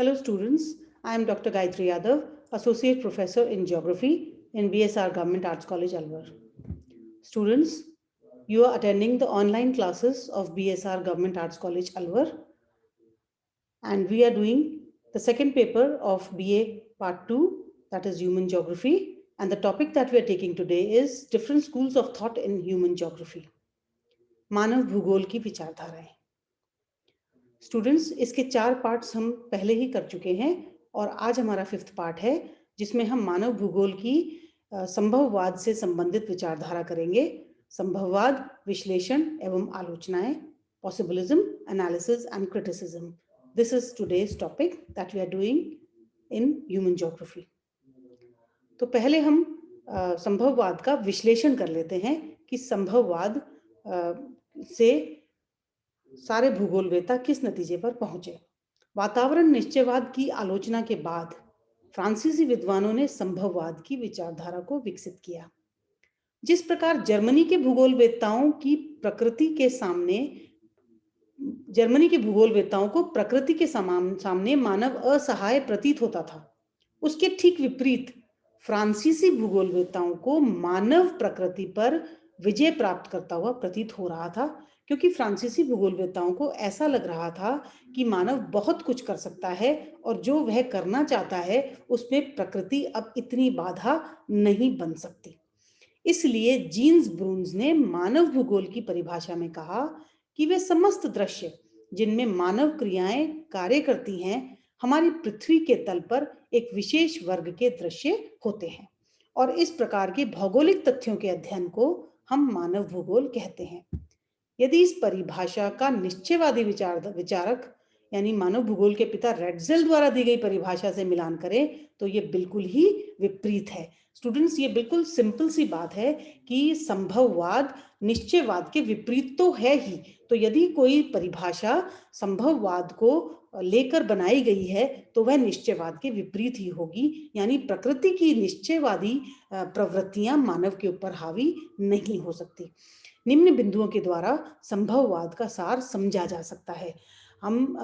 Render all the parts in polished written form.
Hello students, I am Dr. Gayatri Yadav, Associate Professor in Geography in BSR Government Arts College, Alwar. Students, you are attending the online classes of BSR Government Arts College, Alwar, and we are doing the second paper of BA Part 2, that is Human Geography, and the topic that we are taking today is different schools of thought in human geography. मानव भूगोल की विचारधाराएं. Students, इसके 4 parts हम पहले ही कर चुके हैं और आज हमारा 5th पार्ट है जिसमें हम मानव भूगोल की संभववाद से संबंधित विचारधारा करेंगे. संभववाद, विश्लेषण एवं आलोचनाएं, possibilism, analysis and criticism. This is today's topic that we are doing in human geography. तो पहले हम संभववाद का विश्लेषण कर लेते हैं कि संभववाद से सारे भूगोलवेत्ता किस नतीजे पर पहुंचे. वातावरण निश्चयवाद की आलोचना के बाद फ्रांसीसी विद्वानों ने संभववाद की विचारधारा को विकसित किया. जिस प्रकार जर्मनी के भूगोलवेत्ताओं को प्रकृति के सामने मानव असहाय प्रतीत होता था, उसके ठीक विपरीत फ्रांसीसी भूगोलवेत्ताओं को मानव प्रकृति पर विजय प्राप्त करता हुआ प्रतीत हो रहा था, क्योंकि फ्रांसीसी भूगोलवेत्ताओं को ऐसा लग रहा था कि मानव बहुत कुछ कर सकता है और जो वह करना चाहता है उसमें प्रकृति अब इतनी बाधा नहीं बन सकती. इसलिए जीन्स ब्रून्स ने मानव भूगोल की परिभाषा में कहा कि वे समस्त दृश्य जिनमें मानव क्रियाएं कार्य करती हैं हमारी पृथ्वी के तल पर एक विशेष वर्ग के दृश्य होते हैं, और इस प्रकार के भौगोलिक तथ्यों के अध्ययन को हम मानव भूगोल कहते हैं. यदि इस परिभाषा का निश्चयवादी विचारक यानी मानव भूगोल के पिता रेडजेल द्वारा दी गई परिभाषा से मिलान करें तो ये बिल्कुल ही विपरीत है. स्टूडेंट्स, ये बिल्कुल सिंपल सी बात है कि संभववाद निश्चयवाद के विपरीत तो है ही. तो यदि कोई परिभाषा संभववाद को लेकर बनाई गई है तो वह निश्चयवाद के विपरीत ही होगी, यानी प्रकृति की निश्चयवादी प्रवृत्तियां मानव के ऊपर हावी नहीं हो सकती. निम्न बिंदुओं के द्वारा संभववाद का सार समझा जा सकता है. हम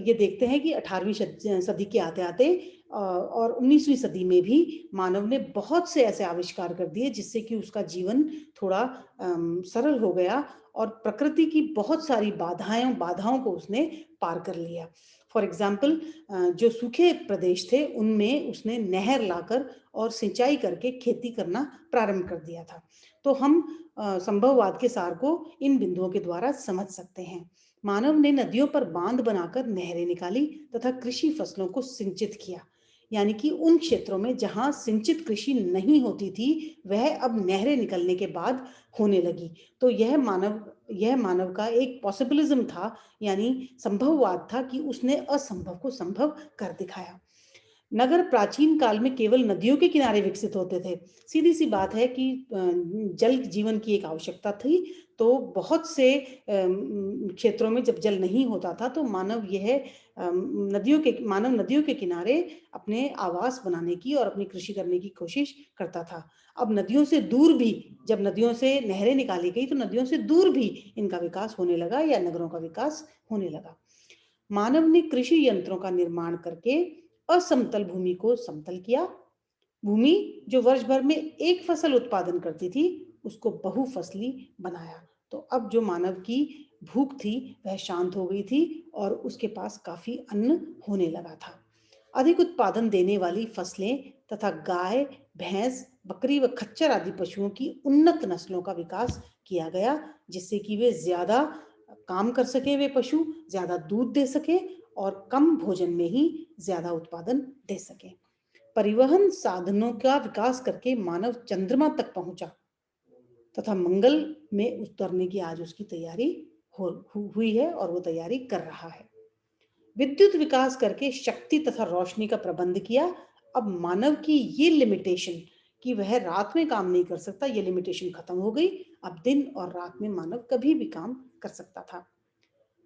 ये देखते हैं कि 18वीं सदी के आते आते और 19वीं सदी में भी मानव ने बहुत से ऐसे आविष्कार कर दिए जिससे कि उसका जीवन थोड़ा सरल हो गया और प्रकृति की बहुत सारी बाधाओं को उसने पार कर लिया. फॉर एग्जाम्पल, जो सूखे प्रदेश थे उनमें उसने नहर लाकर और सिंचाई करके खेती करना प्रारंभ कर दिया था. तो हम संभववाद के सार को इन बिंदुओं के द्वारा समझ सकते हैं. मानव ने नदियों पर बांध बनाकर नहरें निकाली तथा कृषि फसलों को सिंचित किया, यानी कि उन क्षेत्रों में जहां सिंचित कृषि नहीं होती थी वह अब नहरें निकलने के बाद होने लगी. तो यह मानव का एक पॉसिबिलिज्म था, यानी संभववाद था कि उसने असंभव को संभव कर दिखाया. नगर प्राचीन काल में केवल नदियों के किनारे विकसित होते थे. सीधी सी बात है कि जल जीवन की एक आवश्यकता थी, तो बहुत से क्षेत्रों में जब जल नहीं होता था तो मानव नदियों के किनारे अपने आवास बनाने की और अपनी कृषि करने की कोशिश करता था. अब नदियों से दूर भी, जब नदियों से नहरें निकाली गई तो नदियों से दूर भी इनका विकास होने लगा या नगरों का विकास होने लगा. मानव ने कृषि यंत्रों का निर्माण करके असमतल भूमि को समतल किया. भूमि जो वर्ष भर में एक फसल उत्पादन करती थी उसको बहुफसली बनाया. तो अब जो मानव की भूख थी वह शांत हो गई थी और उसके पास काफी अन्न होने लगा था. अधिक उत्पादन देने वाली फसलें तथा गाय, भैंस, बकरी व खच्चर आदि पशुओं की उन्नत नस्लों का विकास किया गया, जिससे कि वे ज्यादा काम कर सके, वे पशु ज्यादा दूध दे सके और कम भोजन में ही ज्यादा उत्पादन दे सके. परिवहन साधनों का विकास करके मानव चंद्रमा तक पहुंचा तथा मंगल में उतरने की आज उसकी तैयारी हुई है और वो तैयारी कर रहा है. विद्युत विकास करके शक्ति तथा रोशनी का प्रबंध किया. अब मानव की ये लिमिटेशन कि वह रात में काम नहीं कर सकता, ये लिमिटेशन खत्म हो गई. अब दिन और रात में मानव कभी भी काम कर सकता था.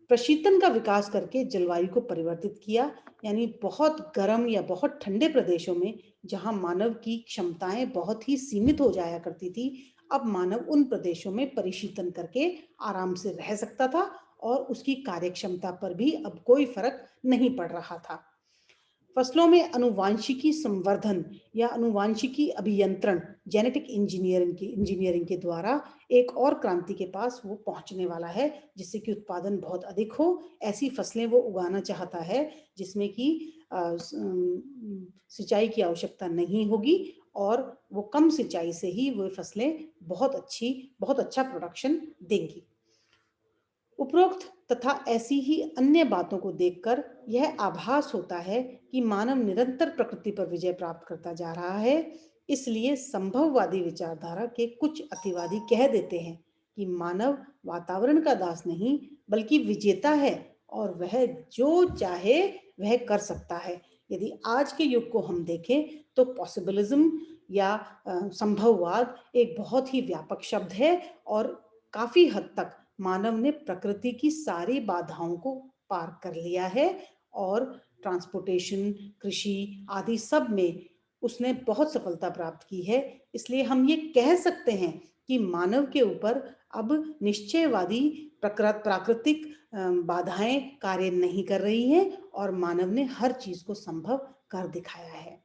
प्रशीतन का विकास करके जलवायु को परिवर्तित किया, यानी बहुत गर्म या बहुत ठंडे प्रदेशों में जहां मानव की क्षमताएं बहुत ही सीमित हो जाया करती थी, अब मानव उन प्रदेशों में परिशीतन करके आराम से रह सकता था और उसकी कार्यक्षमता पर भी अब कोई फर्क नहीं पड़ रहा था. फसलों में अनुवांशिकी संवर्धन या अनुवांशिकी अभियंत्रण, जेनेटिक इंजीनियरिंग के द्वारा एक और क्रांति के पास वो पहुंचने वाला है, जिससे कि उत्पादन बहुत अधिक हो। ऐसी फसलें वो उगाना चाहता है जिसमें कि सिंचाई की आवश्यकता नहीं होगी और वो कम सिंचाई से ही वो फसलें बहुत अच्छा प्रोडक्शन देंगी। उपरोक्त तथा ऐसी ही अन्य बातों को देखकर यह आभास होता है कि मानव निरंतर प्रकृति पर विजय प्राप्त करता जा रहा है। इसलिए संभववादी विचारधारा के कुछ अतिवादी कह देते हैं कि मानव वातावरण का दास नहीं बल्कि विजेता है और वह जो चाहे वह कर सकता है। यदि आज के युग को हम देखें तो पॉसिबिलिज्म या संभववाद एक बहुत ही व्यापक शब्द है और काफी हद तक मानव ने प्रकृति की सारी बाधाओं को पार कर लिया है और ट्रांसपोर्टेशन, कृषि आदि सब में उसने बहुत सफलता प्राप्त की है। इसलिए हम ये कह सकते हैं कि मानव के ऊपर अब निश्चयवादी प्राकृतिक बाधाएं कार्य नहीं कर रही हैं और मानव ने हर चीज को संभव कर दिखाया है।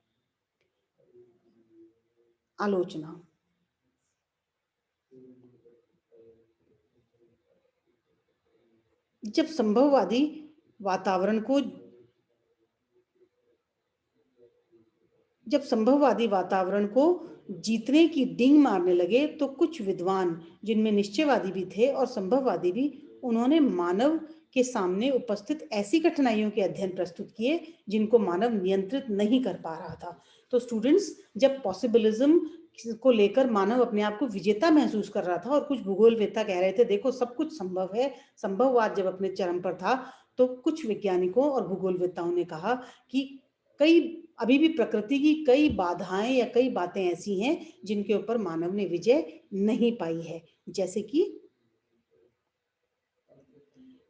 आलोचना। जब संभववादी वातावरण को जब संभववादी वातावरण को जीतने की डींग मारने लगे तो कुछ विद्वान, जिनमें निश्चयवादी भी थे और संभववादी भी, उन्होंने मानव के सामने उपस्थित ऐसी कठिनाइयों के अध्ययन प्रस्तुत किए जिनको मानव नियंत्रित नहीं कर पा रहा था। तो स्टूडेंट्स, जब पॉसिबिलिज्म को लेकर मानव अपने आप को विजेता महसूस कर रहा था और कुछ भूगोलवेत्ता कह रहे थे देखो सब कुछ संभव है, संभववाद जब अपने चरम पर था, तो कुछ वैज्ञानिकों और भूगोलवेत्ताओं ने कहा कि कई अभी भी प्रकृति की कई बाधाएं या कई बातें ऐसी हैं जिनके ऊपर मानव ने विजय नहीं पाई है। जैसे कि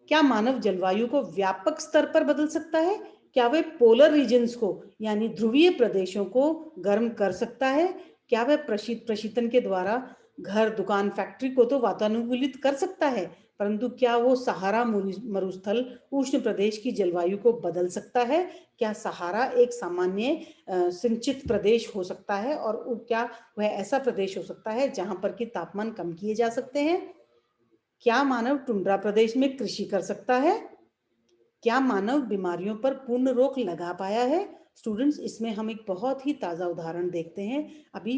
क्या मानव जलवायु को व्यापक स्तर पर बदल सकता है? क्या वह पोलर रीजन्स को यानी ध्रुवीय प्रदेशों को गर्म कर सकता है? क्या वह प्रशीतन के द्वारा घर, दुकान, फैक्ट्री को तो वातानुकूलित कर सकता है, परंतु क्या वो सहारा मरुस्थल उष्ण प्रदेश की जलवायु को बदल सकता है? क्या सहारा एक सामान्य सिंचित प्रदेश हो सकता है और क्या वह ऐसा प्रदेश हो सकता है जहां पर कि तापमान कम किए जा सकते हैं? क्या मानव टुंड्रा प्रदेश में कृषि कर सकता है? क्या मानव बीमारियों पर पूर्ण रोक लगा पाया है? स्टूडेंट्स, इसमें हम एक बहुत ही ताज़ा उदाहरण देखते हैं। अभी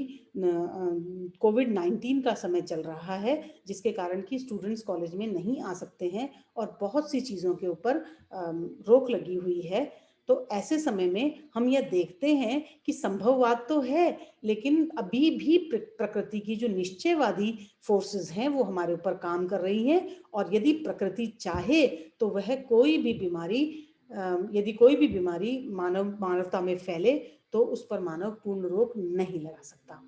कोविड-19 का समय चल रहा है, जिसके कारण कि स्टूडेंट्स कॉलेज में नहीं आ सकते हैं और बहुत सी चीज़ों के ऊपर रोक लगी हुई है। तो ऐसे समय में हम यह देखते हैं कि संभववाद तो है, लेकिन अभी भी प्रकृति की जो निश्चयवादी फोर्सेस हैं वो हमारे ऊपर काम कर रही हैं और यदि प्रकृति चाहे तो वह यदि कोई भी बीमारी मानवता में फैले तो उस पर मानव पूर्ण रोक नहीं लगा सकता।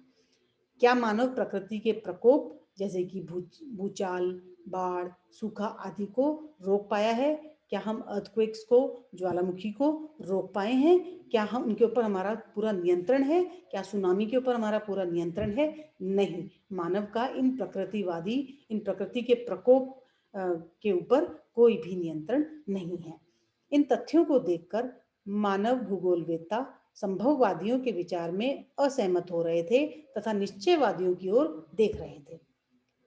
क्या मानव प्रकृति के प्रकोप जैसे कि भूचाल, बाढ़, सूखा आदि को रोक पाया है? क्या हम अर्थक्वेक्स को, ज्वालामुखी को रोक पाए हैं? क्या हम उनके ऊपर हमारा पूरा नियंत्रण है? क्या सुनामी के ऊपर हमारा पूरा नियंत्रण है? नहीं। मानव का इन प्रकृति के प्रकोप के ऊपर कोई भी नियंत्रण नहीं है। इन तथ्यों को देखकर मानव भूगोलवेत्ता संभववादियों के विचार में असहमत हो रहे थे तथा निश्चयवादियों की ओर देख रहे थे।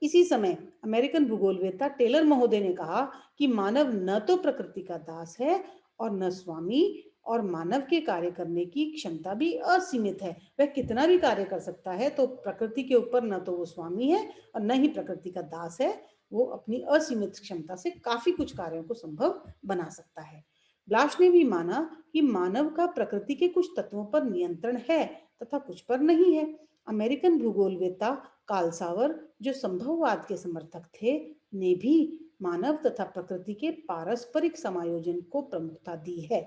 इसी समय अमेरिकन भूगोलवेत्ता टेलर महोदय ने कहा कि मानव न तो प्रकृति का दास है और न स्वामी, और मानव के कार्य करने की क्षमता भी असीमित है। वह कितना भी कार्य कर सकता है, तो प्रकृति के ऊपर न तो वो स्वामी है और न ही प्रकृति का दास है। वो अपनी असीमित क्षमता से काफी कुछ कार्यों को संभव बना सकता है। ब्लाश ने भी माना कि मानव का प्रकृति के कुछ तत्वों पर नियंत्रण है तथा कुछ पर नहीं है। अमेरिकन भूगोलवेत्ता कार्ल सावर, जो संभववाद के समर्थक थे, ने भी मानव तथा प्रकृति के पारस्परिक समायोजन को प्रमुखता दी है।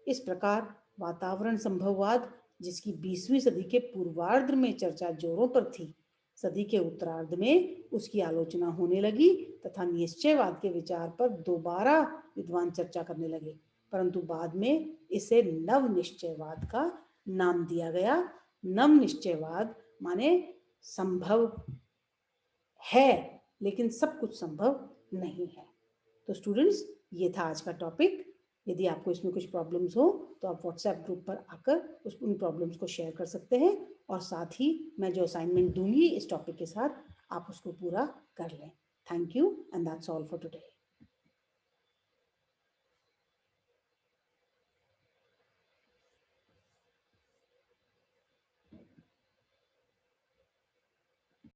इस प्रकार वातावरण संभववाद, जिसकी 20वीं सदी के पूर्वार्ध में चर्चा जोरों पर थी, सदी के उत्तरार्ध में उसकी आलोचना होने लगी तथा निश्चयवाद के विचार पर दोबारा विद्वान चर्चा करने लगे, परंतु बाद में इसे नव निश्चयवाद का नाम दिया गया। नव निश्चयवाद माने संभव है लेकिन सब कुछ संभव नहीं है। तो स्टूडेंट्स, ये था आज का टॉपिक। यदि आपको इसमें कुछ प्रॉब्लम्स हो तो आप व्हाट्सएप ग्रुप पर आकर उन प्रॉब्लम्स को शेयर कर सकते हैं, और साथ ही मैं जो असाइनमेंट दूंगी इस टॉपिक के साथ, आप उसको पूरा कर लें। Thank you and that's all for today.